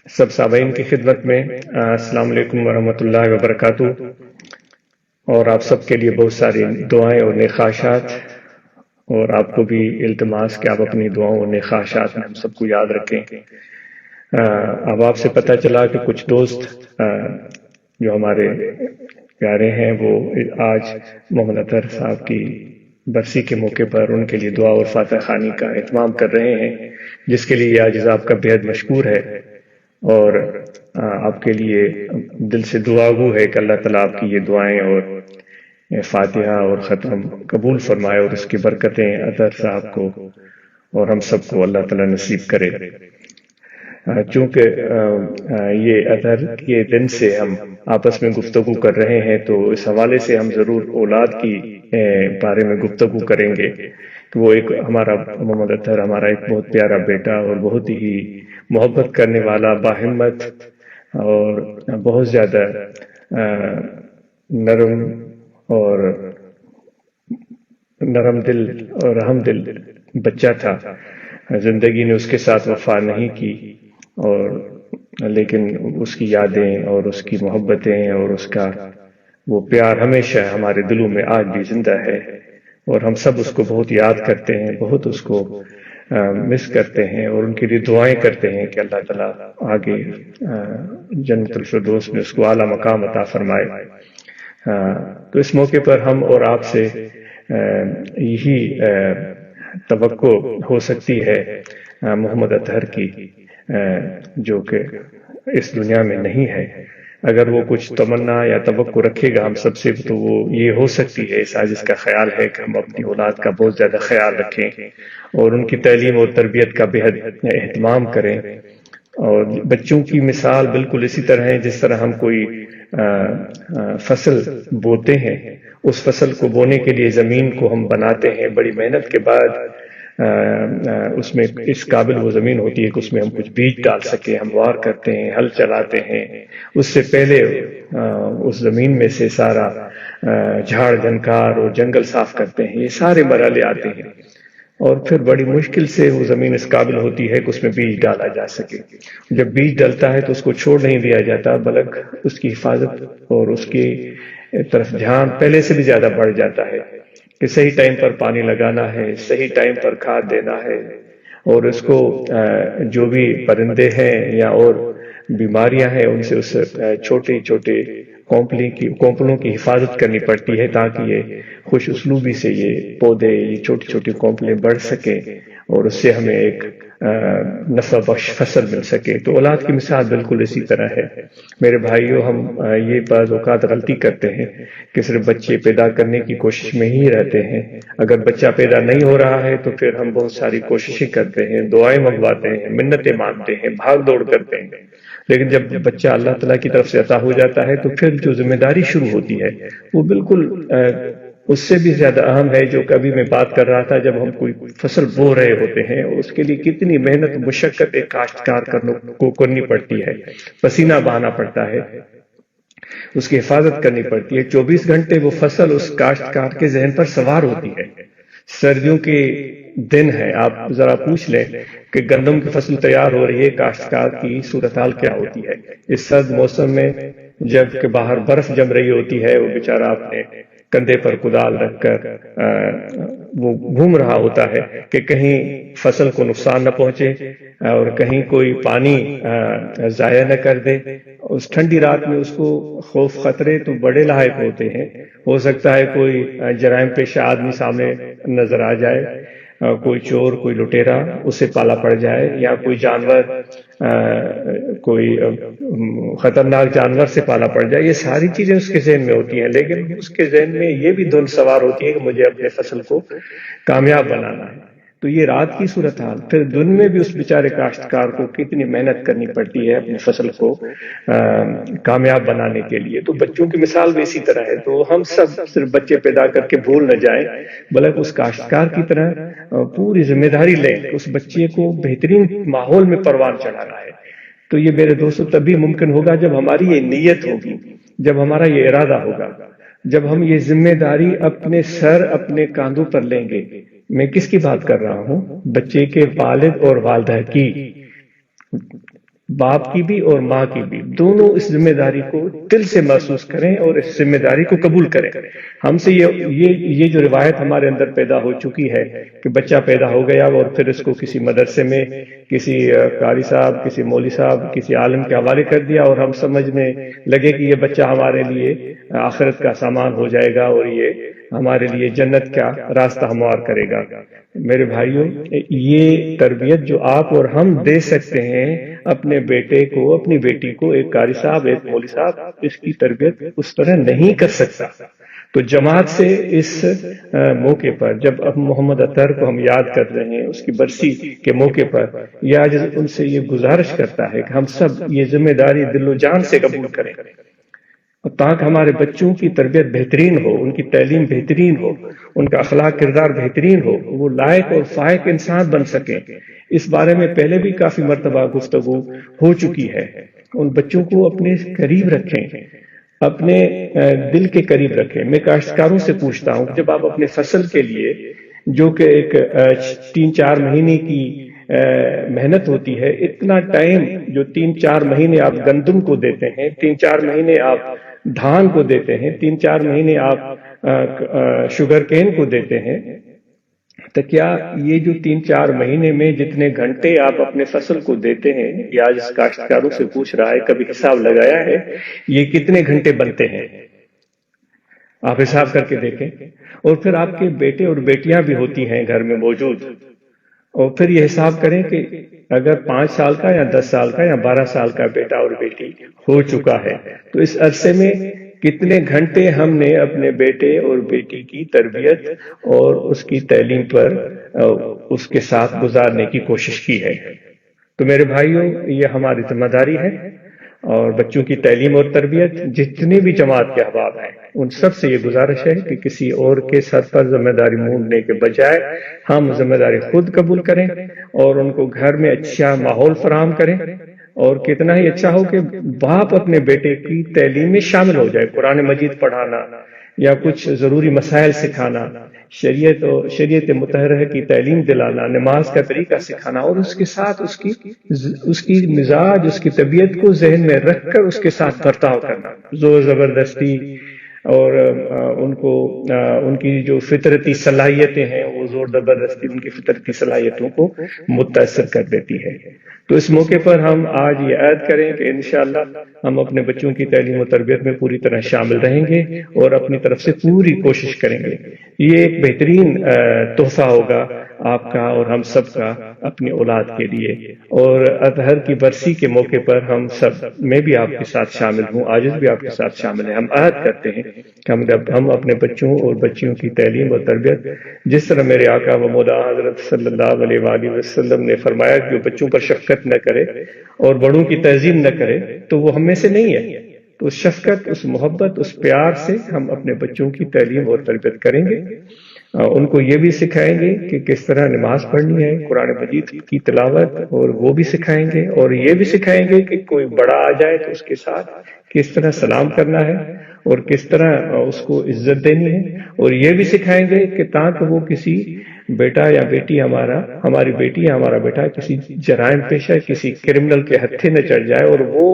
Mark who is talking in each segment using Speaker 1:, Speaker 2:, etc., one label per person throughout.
Speaker 1: سب سامعین کی خدمت میں السلام علیکم ورحمۃ اللہ وبرکاتہ، اور آپ سب کے لیے بہت ساری دعائیں اور نیک خواہشات، اور آپ کو بھی التماس کہ آپ اپنی دعاؤں اور نیک خواہشات میں ہم سب کو یاد رکھیں۔ اب آپ سے پتہ چلا کہ کچھ دوست جو ہمارے پیارے ہیں وہ آج محمد اطہر صاحب کی برسی کے موقع پر ان کے لیے دعا اور فاتح خوانی کا اہتمام کر رہے ہیں، جس کے لیے آج آپ کا بےحد مشکور ہے، اور آپ کے لیے دل سے دعا گو ہے کہ اللہ تعالیٰ آپ کی یہ دعائیں اور فاتحہ اور ختم قبول فرمائے، اور اس کی برکتیں اطہر صاحب کو اور ہم سب کو اللہ تعالیٰ نصیب کرے۔ چونکہ یہ اطہر کے دن سے ہم آپس میں گفتگو کر رہے ہیں، تو اس حوالے سے ہم ضرور اولاد کی بارے میں گفتگو کریں گے کہ وہ ایک ہمارا محمد اطہر ہمارا ایک بہت پیارا بیٹا اور بہت ہی محبت کرنے والا، باہمت اور بہت زیادہ نرم اور نرم دل اور رحم دل بچہ تھا۔ زندگی نے اس کے ساتھ وفا نہیں کی، اور لیکن اس کی یادیں اور اس کی محبتیں اور اس کا وہ پیار ہمیشہ ہمارے دلوں میں آج بھی زندہ ہے، اور ہم سب اس کو بہت یاد کرتے ہیں، بہت اس کو مس کرتے ہیں، اور ان کے لیے دعائیں کرتے ہیں کہ اللہ تعالیٰ آگے جنت الفردوس میں اس کو اعلیٰ مقام عطا فرمائے۔ تو اس موقع پر ہم اور آپ سے یہی توقع ہو سکتی ہے محمد اطہر کی، جو کہ اس دنیا میں نہیں ہے۔ اگر وہ کچھ تمنا یا توقع رکھے گا ہم سب سے، تو وہ یہ ہو سکتی ہے، سازش کا خیال ہے کہ ہم اپنی اولاد کا بہت زیادہ خیال رکھیں اور ان کی تعلیم اور تربیت کا بہت اہتمام کریں۔ اور بچوں کی مثال بالکل اسی طرح ہے جس طرح ہم کوئی فصل بوتے ہیں، اس فصل کو بونے کے لیے زمین کو ہم بناتے ہیں، بڑی محنت کے بعد اس میں اس قابل وہ زمین ہوتی ہے کہ اس میں ہم کچھ بیج ڈال سکیں، ہم وار کرتے ہیں، ہل چلاتے ہیں، اس سے پہلے اس زمین میں سے سارا جھاڑ جھنکار اور جنگل صاف کرتے ہیں، یہ سارے مرحلے آتے ہیں، اور پھر بڑی مشکل سے وہ زمین اس قابل ہوتی ہے کہ اس میں بیج ڈالا جا سکے۔ جب بیج ڈلتا ہے تو اس کو چھوڑ نہیں دیا جاتا، بلکہ اس کی حفاظت اور اس کی طرف دھیان پہلے سے بھی زیادہ بڑھ جاتا ہے کہ صحیح ٹائم پر پانی لگانا ہے، صحیح ٹائم پر کھاد دینا ہے، اور اس کو جو بھی پرندے ہیں یا اور بیماریاں ہیں ان سے اس چھوٹے چھوٹے کونپلوں کی حفاظت کرنی پڑتی ہے، تاکہ یہ خوش اسلوبی سے یہ پودے، یہ چھوٹی چھوٹی کونپلیں بڑھ سکیں اور اس سے ہمیں ایک نفع بخش فصل مل سکے۔ تو اولاد کی مثال بالکل اسی طرح ہے۔ میرے بھائیوں، ہم یہ بعض اوقات غلطی کرتے ہیں کہ صرف بچے پیدا کرنے کی کوشش میں ہی رہتے ہیں۔ اگر بچہ پیدا نہیں ہو رہا ہے تو پھر ہم بہت ساری کوششیں کرتے ہیں، دعائیں منگواتے ہیں، منتیں مانگتے ہیں، بھاگ دوڑ کرتے ہیں، لیکن جب بچہ اللہ تعالیٰ کی طرف سے عطا ہو جاتا ہے تو پھر جو ذمہ داری شروع ہوتی ہے وہ بالکل اس سے بھی زیادہ اہم ہے، جو کبھی میں بات کر رہا تھا جب ہم کوئی فصل بو رہے ہوتے ہیں، اس کے لیے کتنی محنت مشقت ایک کاشتکار کو کرنی پڑتی ہے، پسینہ بہانا پڑتا ہے، اس کی حفاظت کرنی پڑتی ہے۔ 24 گھنٹے وہ فصل اس کاشتکار کے ذہن پر سوار ہوتی ہے۔ سردیوں کے دن ہے، آپ ذرا پوچھ لیں کہ گندم کی فصل تیار ہو رہی ہے، کاشتکار کی صورتحال کیا ہوتی ہے اس سرد موسم میں، جب کہ باہر برف جم رہی ہوتی ہے، وہ بیچارہ اپنے کندھے پر کدال رکھ کر وہ گھوم رہا ہوتا ہے کہ کہیں فصل کو نقصان نہ پہنچے اور کہیں کوئی پانی ضائع نہ کر دے۔ اس ٹھنڈی رات میں اس کو خوف خطرے تو بڑے لاحق ہوتے ہیں، ہو سکتا ہے کوئی جرائم پیشہ آدمی سامنے نظر آ جائے، کوئی چور، کوئی لٹیرا اسے پالا پڑ جائے، یا کوئی جانور، کوئی خطرناک جانور سے پالا پڑ جائے، یہ ساری چیزیں اس کے ذہن میں ہوتی ہیں، لیکن اس کے ذہن میں یہ بھی دھن سوار ہوتی ہے کہ مجھے اپنے فصل کو کامیاب بنانا ہے۔ تو یہ رات کی صورتحال، پھر دن میں بھی اس بیچارے کاشتکار کو کتنی محنت کرنی پڑتی ہے اپنی فصل کو کامیاب بنانے کے لیے۔ تو بچوں کی مثال بھی اسی طرح ہے۔ تو ہم سب صرف بچے پیدا کر کے بھول نہ جائیں، بلکہ اس کاشتکار کی طرح پوری ذمہ داری لیں کہ اس بچے کو بہترین ماحول میں پروان چڑھانا ہے۔ تو یہ میرے دوستو تبھی ممکن ہوگا جب ہماری یہ نیت ہوگی، جب ہمارا یہ ارادہ ہوگا، جب ہم یہ ذمہ داری اپنے سر، اپنے کاندھوں پر لیں گے۔ میں کس کی بات کر رہا ہوں؟ بچے کے والد اور والدہ کی۔ باپ کی بھی اور ماں کی بھی، دونوں اس ذمہ داری کو دل سے محسوس کریں اور اس ذمہ داری کو قبول کریں۔ ہم سے یہ جو روایت ہمارے اندر پیدا ہو چکی ہے کہ بچہ پیدا ہو گیا اور پھر اس کو کسی مدرسے میں کسی قاری صاحب، کسی مولوی صاحب، کسی عالم کے حوالے کر دیا اور ہم سمجھنے لگے کہ یہ بچہ ہمارے لیے آخرت کا سامان ہو جائے گا اور یہ ہمارے لیے جنت کا راستہ ہموار کرے گا۔ میرے بھائیوں، یہ تربیت جو آپ اور ہم دے سکتے ہیں اپنے بیٹے کو، اپنی بیٹی کو، ایک قاری صاحب، ایک مولوی صاحب اس کی تربیت اس طرح نہیں کر سکتا۔ تو جماعت سے اس موقع پر جب اب محمد اطہر کو ہم یاد کر رہے ہیں، اس کی برسی کے موقع پر، یہ آج ان سے یہ گزارش کرتا ہے کہ ہم سب یہ ذمہ داری دل و جان سے قبول کریں تاکہ ہمارے بچوں کی تربیت بہترین ہو، ان کی تعلیم بہترین ہو، ان کا اخلاق کردار بہترین ہو، وہ لائق اور فائق انسان بن سکیں۔ اس بارے میں پہلے بھی کافی مرتبہ گفتگو ہو چکی ہے۔ ان بچوں کو اپنے قریب رکھیں، اپنے دل کے قریب رکھیں۔ میں کاشتکاروں سے پوچھتا ہوں، جب آپ اپنے فصل کے لیے جو کہ ایک 3-4 مہینے کی محنت ہوتی ہے، اتنا ٹائم جو 3-4 مہینے آپ گندم کو دیتے ہیں، 3-4 مہینے آپ دھان کو دیتے ہیں، 3-4 مہینے آپ شوگر کین کو دیتے ہیں، تو کیا یہ جو 3-4 مہینے میں جتنے گھنٹے آپ اپنے فصل کو دیتے ہیں، یہ آج اس کاشتکاروں سے پوچھ رہا ہے، کبھی حساب لگایا ہے یہ کتنے گھنٹے بنتے ہیں؟ آپ حساب کر کے دیکھیں۔ اور پھر آپ کے بیٹے اور بیٹیاں بھی ہوتی ہیں گھر میں موجود، اور پھر یہ حساب کریں کہ اگر 5 سال کا یا 10 سال کا یا 12 سال کا بیٹا اور بیٹی ہو چکا ہے تو اس عرصے میں کتنے گھنٹے ہم نے اپنے بیٹے اور بیٹی کی تربیت اور اس کی تعلیم پر اس کے ساتھ گزارنے کی کوشش کی ہے۔ تو میرے بھائیوں، یہ ہماری ذمہ داری ہے، اور بچوں کی تعلیم اور تربیت جتنے بھی جماعت کے احباب ہیں ان سب سے یہ گزارش ہے کہ کسی اور کے سر پر ذمہ داری مونڈنے کے بجائے ہم ذمہ داری خود قبول کریں اور ان کو گھر میں اچھا ماحول فراہم کریں، اور کتنا ہی اچھا ہو کہ باپ اپنے بیٹے کی تعلیم میں شامل ہو جائے، قرآن مجید پڑھانا یا کچھ ضروری مسائل سکھانا، شریعت مطہرہ کی تعلیم دلانا، نماز کا طریقہ سکھانا، اور اس کے ساتھ اس کی مزاج، اس کی طبیعت کو ذہن میں رکھ کر اس کے ساتھ برتاؤ کرنا، زور زبردستی اور ان کی جو فطرتی صلاحیتیں ہیں وہ زور زبردستی ان کی فطرتی صلاحیتوں کو متاثر کر دیتی ہے۔ تو اس موقع پر ہم آج یہ عہد کریں کہ انشاءاللہ ہم اپنے بچوں کی تعلیم و تربیت میں پوری طرح شامل رہیں گے اور اپنی طرف سے پوری کوشش کریں گے۔ یہ ایک بہترین تحفہ ہوگا آپ کا اور ہم سب کا اپنی اولاد کے لیے، اور اطہر کی برسی کے موقع پر ہم سب، میں بھی آپ کے ساتھ شامل ہوں، عاجز بھی آپ کے ساتھ شامل ہے، ہم عہد کرتے ہیں کہ ہم اپنے بچوں اور بچیوں کی تعلیم اور تربیت جس طرح میرے آقا و مولا حضرت صلی اللہ علیہ وآلہ وسلم نے فرمایا کہ جو بچوں پر شفقت نہ کرے اور بڑوں کی تعظیم نہ کرے تو وہ ہم میں سے نہیں ہے۔ تو اس شفقت، اس محبت، اس پیار سے ہم اپنے بچوں کی تعلیم اور تربیت کریں گے، ان کو یہ بھی سکھائیں گے کہ کس طرح نماز پڑھنی ہے، قرآن مجید کی تلاوت، اور وہ بھی سکھائیں گے، اور یہ بھی سکھائیں گے کہ کوئی بڑا آ جائے تو اس کے ساتھ کس طرح سلام کرنا ہے اور کس طرح اس کو عزت دینی ہے، اور یہ بھی سکھائیں گے کہ تاکہ وہ کسی بیٹا یا بیٹی ہماری بیٹی یا ہمارا بیٹا کسی جرائم پیشہ، کسی کرمنل کے ہتھے نہ چڑھ جائے اور وہ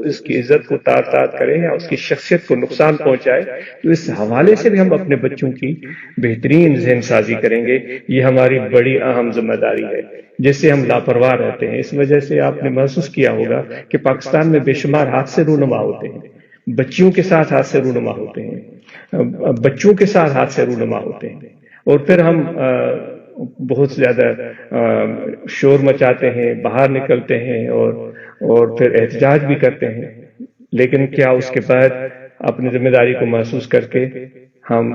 Speaker 1: اس کی عزت کو تار کرے یا اس کی شخصیت کو نقصان پہنچائے۔ تو اس حوالے سے بھی ہم اپنے بچوں کی بہترین ذہن سازی کریں گے۔ یہ ہماری بڑی اہم ذمہ داری ہے جس سے ہم لاپرواہ رہتے ہیں۔ اس وجہ سے آپ نے محسوس کیا ہوگا کہ پاکستان میں بے شمار حادثے رونما ہوتے ہیں، بچیوں کے ساتھ حادثے رونما ہوتے ہیں، بچوں کے ساتھ حادثے رونما ہوتے ہیں، اور پھر ہم بہت زیادہ شور مچاتے ہیں، باہر نکلتے ہیں اور پھر احتجاج بھی کرتے ہیں، لیکن کیا اس کے بعد اپنی ذمہ داری کو محسوس کر کے ہم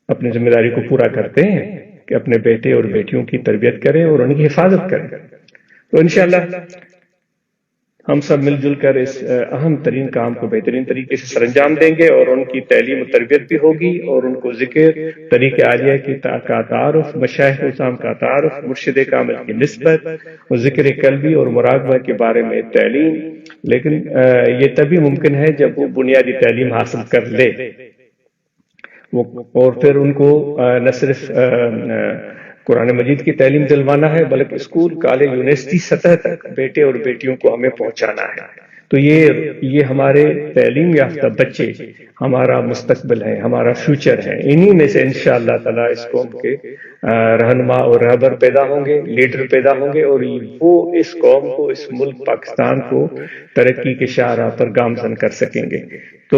Speaker 1: اپنی ذمہ داری کو پورا کرتے ہیں کہ اپنے بیٹے اور بیٹیوں کی تربیت کریں اور ان کی حفاظت کریں؟ تو انشاءاللہ ہم سب مل جل کر اس اہم ترین کام کو بہترین طریقے سے سر انجام دیں گے، اور ان کی تعلیم و تربیت بھی ہوگی، اور ان کو ذکر طریق عالیہ کا تعارف، مشائخ اعظام کا تعارف، مرشد کامل کی نسبت، اور ذکر قلبی اور مراقبہ کے بارے میں تعلیم۔ لیکن یہ تبھی ممکن ہے جب وہ بنیادی تعلیم حاصل کر لے، اور پھر ان کو نہ صرف قرآن مجید کی تعلیم دلوانا ہے، بلکہ اسکول، کالج، یونیورسٹی سطح تک بیٹے اور بیٹیوں کو ہمیں پہنچانا ہے۔ تو یہ ہمارے تعلیم یافتہ بچے ہمارا مستقبل ہے، ہمارا فیوچر ہے، انہی میں سے انشاءاللہ تعالی اس قوم کے رہنما اور رہبر پیدا ہوں گے، لیڈر پیدا ہوں گے، اور وہ اس قوم کو، اس ملک پاکستان کو ترقی کے شاہراہ پر گامزن کر سکیں گے۔ تو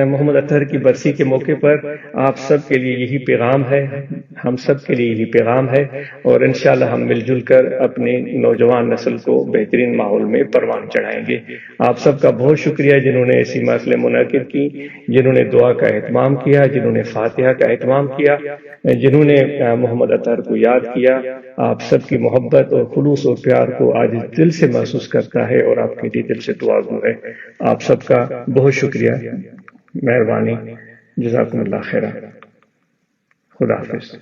Speaker 1: محمد اطہر کی برسی کے موقع پر آپ سب کے لیے یہی پیغام ہے، ہم سب کے لیے یہی پیغام ہے، اور انشاءاللہ ہم مل جل کر اپنے نوجوان نسل کو بہترین ماحول میں پروان چڑھائیں گے۔ آپ سب کا بہت شکریہ جنہوں نے ایسی محفلیں منعقد کی، جنہوں نے دعا کا اہتمام کیا، جنہوں نے فاتحہ کا اہتمام کیا، جنہوں نے محمد اطہر کو یاد کیا۔ آپ سب کی محبت اور خلوص اور پیار کو آج دل سے محسوس کرتا ہے، اور آپ کے لیے دل سے دعا گو ہے۔ آپ سب کا بہت شکریہ، مہربانی، جزاکم اللہ خیرہ، خدا حافظ۔